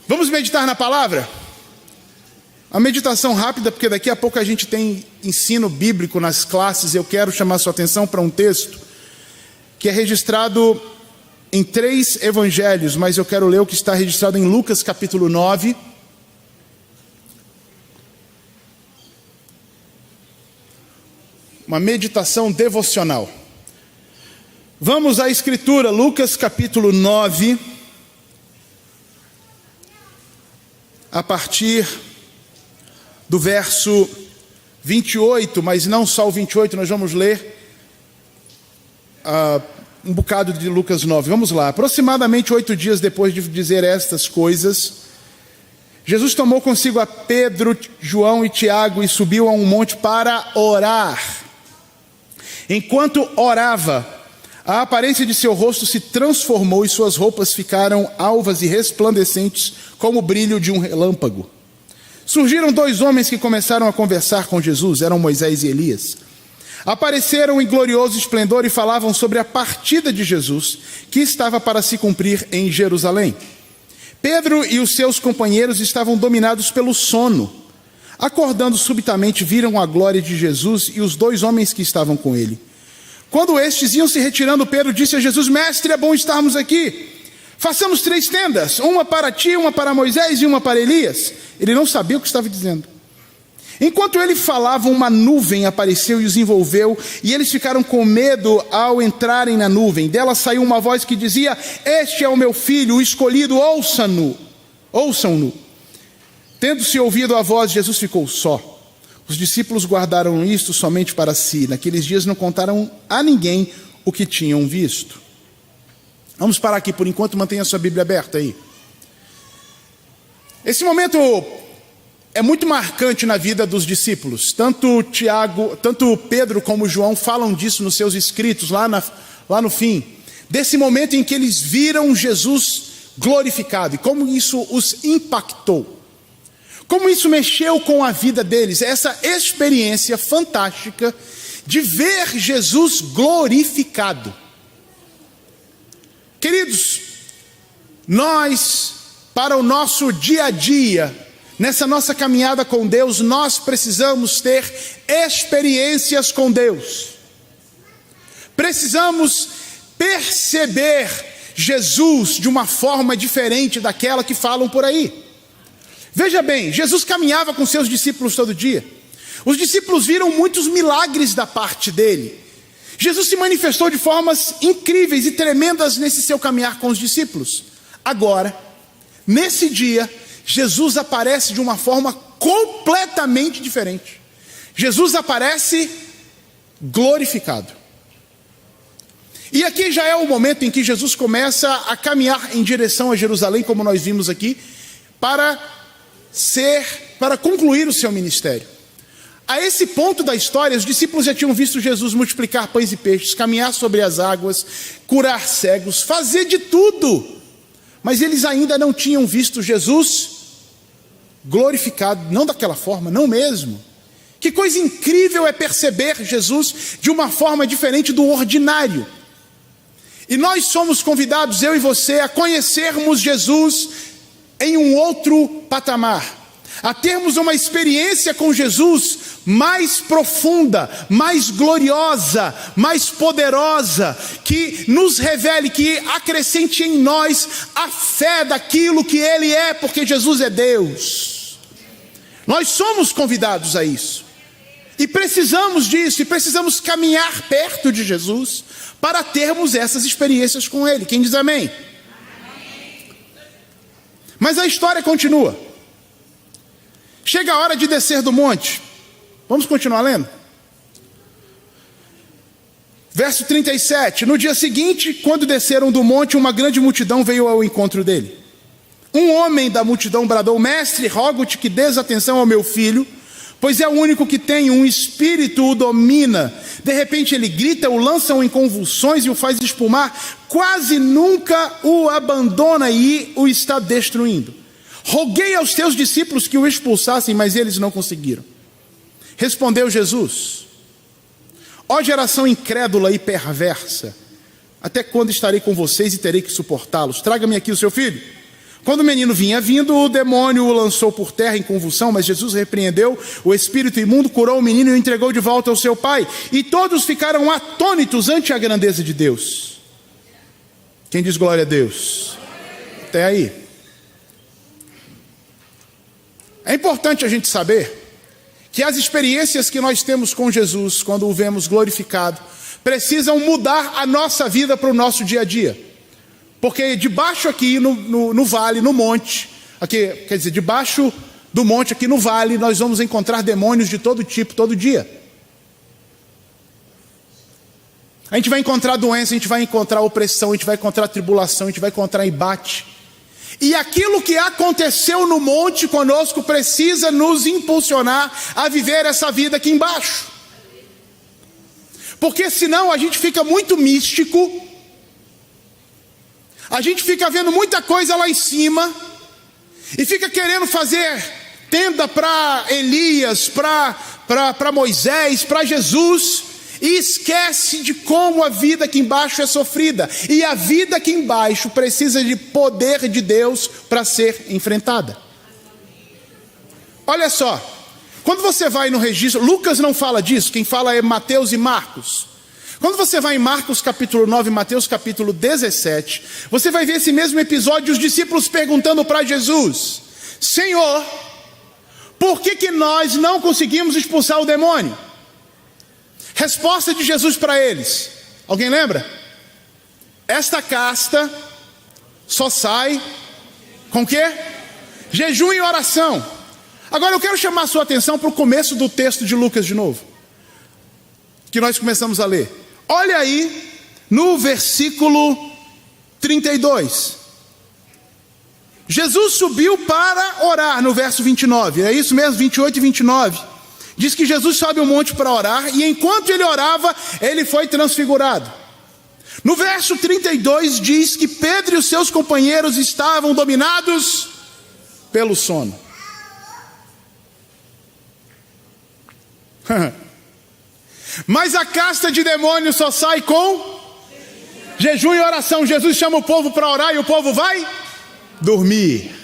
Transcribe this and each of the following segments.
Vamos meditar na palavra? A meditação rápida, porque daqui a pouco a gente tem ensino bíblico nas classes. Eu quero chamar sua atenção para um texto que é registrado em 3 evangelhos, mas eu quero ler o que está registrado em Lucas capítulo 9. Uma meditação devocional. Vamos à escritura, Lucas capítulo 9, a partir do verso 28, mas não só o 28, nós vamos ler um bocado de Lucas 9. Vamos lá. Aproximadamente 8 dias depois de dizer estas coisas, Jesus tomou consigo a Pedro, João e Tiago e subiu a um monte para orar. Enquanto orava, a aparência de seu rosto se transformou e suas roupas ficaram alvas e resplandecentes como o brilho de um relâmpago. Surgiram 2 homens que começaram a conversar com Jesus, eram Moisés e Elias. Apareceram em glorioso esplendor e falavam sobre a partida de Jesus, que estava para se cumprir em Jerusalém. Pedro e os seus companheiros estavam dominados pelo sono. Acordando subitamente, viram a glória de Jesus e os 2 homens que estavam com ele. Quando estes iam se retirando, Pedro disse a Jesus: Mestre, é bom estarmos aqui. Façamos 3 tendas, uma para ti, uma para Moisés e uma para Elias. Ele não sabia o que estava dizendo. Enquanto ele falava, uma nuvem apareceu e os envolveu, e eles ficaram com medo ao entrarem na nuvem. Dela saiu uma voz que dizia: Este é o meu filho, o escolhido, ouçam-no. Tendo-se ouvido a voz, Jesus ficou só. Os discípulos guardaram isto somente para si. Naqueles dias não contaram a ninguém o que tinham visto. Vamos parar aqui por enquanto, mantenha a sua Bíblia aberta aí. Esse momento é muito marcante na vida dos discípulos. Tanto Pedro como João falam disso nos seus escritos, lá no fim. Desse momento em que eles viram Jesus glorificado e como isso os impactou. Como isso mexeu com a vida deles. Essa experiência fantástica de ver Jesus glorificado. Queridos, nós, para o nosso dia a dia, nessa nossa caminhada com Deus, nós precisamos ter experiências com Deus. Precisamos perceber Jesus de uma forma diferente daquela que falam por aí. Veja bem, Jesus caminhava com seus discípulos todo dia. Os discípulos viram muitos milagres da parte dele. Jesus se manifestou de formas incríveis e tremendas nesse seu caminhar com os discípulos. Agora, nesse dia, Jesus aparece de uma forma completamente diferente. Jesus aparece glorificado. E aqui já é o momento em que Jesus começa a caminhar em direção a Jerusalém, como nós vimos aqui, para concluir o seu ministério. A esse ponto da história, os discípulos já tinham visto Jesus multiplicar pães e peixes, caminhar sobre as águas, curar cegos, fazer de tudo. Mas eles ainda não tinham visto Jesus glorificado, não daquela forma, não mesmo. Que coisa incrível é perceber Jesus de uma forma diferente do ordinário. E nós somos convidados, eu e você, a conhecermos Jesus em um outro patamar. A termos uma experiência com Jesus mais profunda, mais gloriosa, mais poderosa, que nos revele, que acrescente em nós a fé daquilo que Ele é, porque Jesus é Deus. Nós somos convidados a isso. E precisamos disso, e precisamos caminhar perto de Jesus para termos essas experiências com Ele. Quem diz amém? Mas a história continua. Chega a hora de descer do monte. Vamos continuar lendo? Verso 37. No dia seguinte, quando desceram do monte, uma grande multidão veio ao encontro dele. Um homem da multidão bradou: Mestre, rogo-te que dês atenção ao meu filho, pois é o único que tem, um espírito o domina. De repente ele grita, o lançam em convulsões e o faz espumar. Quase nunca o abandona e o está destruindo. Roguei aos teus discípulos que o expulsassem, mas eles não conseguiram. Respondeu Jesus: Ó geração incrédula e perversa, até quando estarei com vocês e terei que suportá-los? Traga-me aqui o seu filho. Quando o menino vinha vindo, o demônio o lançou por terra em convulsão, mas Jesus repreendeu o espírito imundo, curou o menino e o entregou de volta ao seu pai. E todos ficaram atônitos ante a grandeza de Deus. Quem diz glória a Deus? Até aí. É importante a gente saber que as experiências que nós temos com Jesus, quando o vemos glorificado, precisam mudar a nossa vida para o nosso dia a dia. Porque debaixo aqui no vale, no monte, aqui, quer dizer, debaixo do monte aqui no vale, nós vamos encontrar demônios de todo tipo, todo dia. A gente vai encontrar doença, a gente vai encontrar opressão, a gente vai encontrar tribulação, a gente vai encontrar embate. E aquilo que aconteceu no monte conosco precisa nos impulsionar a viver essa vida aqui embaixo. Porque senão a gente fica muito místico, a gente fica vendo muita coisa lá em cima, e fica querendo fazer tenda para Elias, para Moisés, para Jesus, e esquece de como a vida aqui embaixo é sofrida. E a vida aqui embaixo precisa de poder de Deus para ser enfrentada. Olha só, quando você vai no registro, Lucas não fala disso, quem fala é Mateus e Marcos. Quando você vai em Marcos capítulo 9, Mateus capítulo 17, você vai ver esse mesmo episódio, os discípulos perguntando para Jesus: Senhor, por que nós não conseguimos expulsar o demônio? Resposta de Jesus para eles, alguém lembra? Esta casta só sai com o quê? Jejum e oração. Agora eu quero chamar a sua atenção para o começo do texto de Lucas de novo, que nós começamos a ler. Olha aí no versículo 32. Jesus subiu para orar, no verso 29, é isso mesmo, 28 e 29. Diz que Jesus sobe um monte para orar, e enquanto ele orava, ele foi transfigurado. No verso 32 diz que Pedro e os seus companheiros estavam dominados pelo sono. Mas a casta de demônios só sai com jejum e oração. Jesus chama o povo para orar e o povo vai dormir.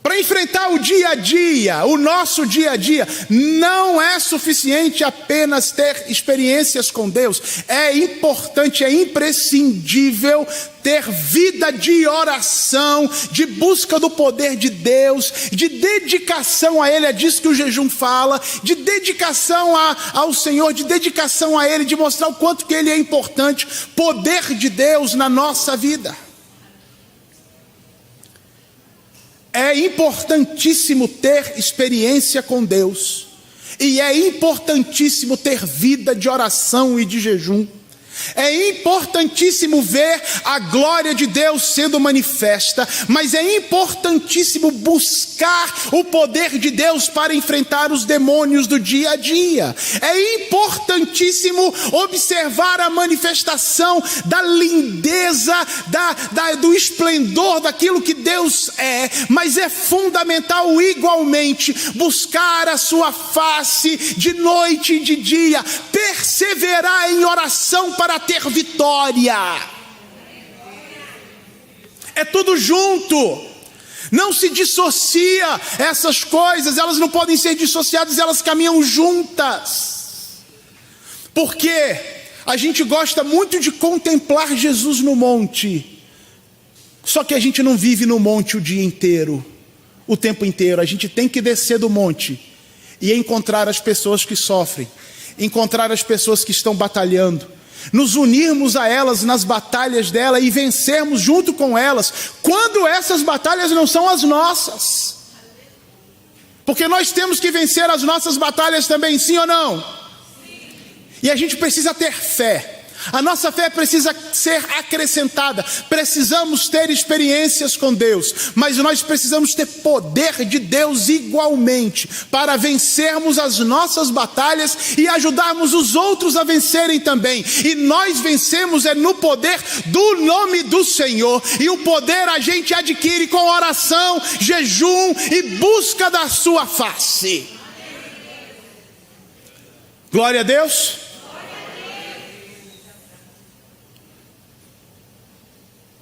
Para enfrentar o dia a dia, o nosso dia a dia, não é suficiente apenas ter experiências com Deus. É importante, é imprescindível ter vida de oração, de busca do poder de Deus, de dedicação a Ele, é disso que o jejum fala, de dedicação ao Senhor, de dedicação a Ele, de mostrar o quanto que Ele é importante, poder de Deus na nossa vida. É importantíssimo ter experiência com Deus, e é importantíssimo ter vida de oração e de jejum. É importantíssimo ver a glória de Deus sendo manifesta, mas é importantíssimo buscar o poder de Deus para enfrentar os demônios do dia a dia. É importantíssimo observar a manifestação da lindeza, do esplendor daquilo que Deus é, mas é fundamental igualmente buscar a sua face de noite e de dia, perseverar em oração para ter vitória. É tudo junto, não se dissocia essas coisas, elas não podem ser dissociadas, elas caminham juntas. Porque a gente gosta muito de contemplar Jesus no monte, só que a gente não vive no monte o dia inteiro, o tempo inteiro. A gente tem que descer do monte e encontrar as pessoas que sofrem, encontrar as pessoas que estão batalhando, nos unirmos a elas nas batalhas dela e vencermos junto com elas, quando essas batalhas não são as nossas. Porque nós temos que vencer as nossas batalhas também, sim ou não? Sim. E a gente precisa ter fé. A nossa fé precisa ser acrescentada. Precisamos ter experiências com Deus, mas nós precisamos ter poder de Deus igualmente, para vencermos as nossas batalhas e ajudarmos os outros a vencerem também. E nós vencemos no poder do nome do Senhor, e o poder a gente adquire com oração, jejum e busca da sua face. Glória a Deus.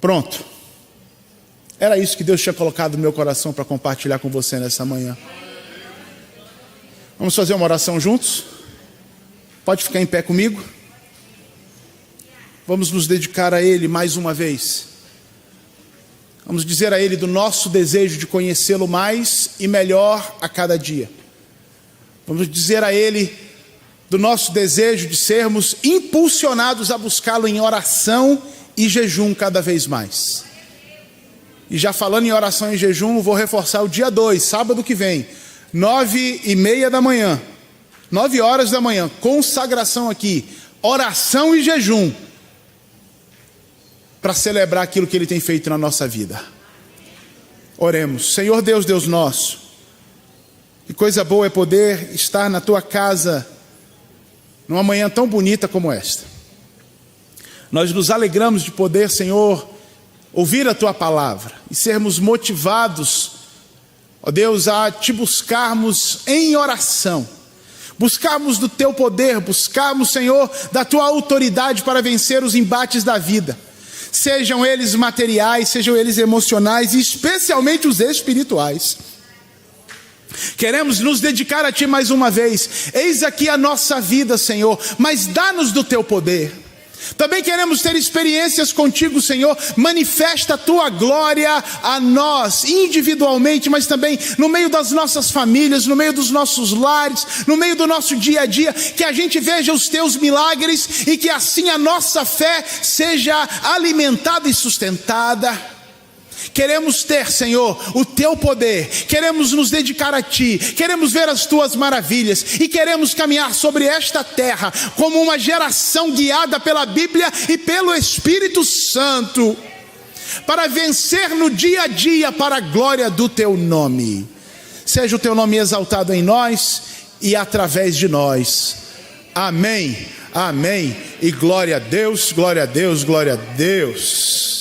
Pronto. Era isso que Deus tinha colocado no meu coração para compartilhar com você nessa manhã. Vamos fazer uma oração juntos? Pode ficar em pé comigo? Vamos nos dedicar a Ele mais uma vez. Vamos dizer a Ele do nosso desejo de conhecê-lo mais e melhor a cada dia. Vamos dizer a Ele do nosso desejo de sermos impulsionados a buscá-lo em oração e jejum cada vez mais. E já falando em oração e jejum, vou reforçar o dia 2, sábado que vem, 9h30 da manhã, 9 horas da manhã, consagração aqui, oração e jejum, para celebrar aquilo que Ele tem feito na nossa vida. Oremos. Senhor Deus, Deus nosso, que coisa boa é poder estar na Tua casa, numa manhã tão bonita como esta. Nós nos alegramos de poder, Senhor, ouvir a Tua palavra e sermos motivados, ó Deus, a Te buscarmos em oração, buscarmos do Teu poder, buscarmos, Senhor, da Tua autoridade para vencer os embates da vida, sejam eles materiais, sejam eles emocionais e especialmente os espirituais. Queremos nos dedicar a Ti mais uma vez. Eis aqui a nossa vida, Senhor, mas dá-nos do Teu poder. Também queremos ter experiências contigo, Senhor. Manifesta a Tua glória a nós, individualmente, mas também no meio das nossas famílias, no meio dos nossos lares, no meio do nosso dia a dia. Que a gente veja os Teus milagres e que assim a nossa fé seja alimentada e sustentada. Queremos ter, Senhor, o Teu poder, queremos nos dedicar a Ti, queremos ver as Tuas maravilhas e queremos caminhar sobre esta terra como uma geração guiada pela Bíblia e pelo Espírito Santo, para vencer no dia a dia para a glória do Teu nome. Seja o Teu nome exaltado em nós e através de nós. Amém, amém e glória a Deus, glória a Deus, glória a Deus.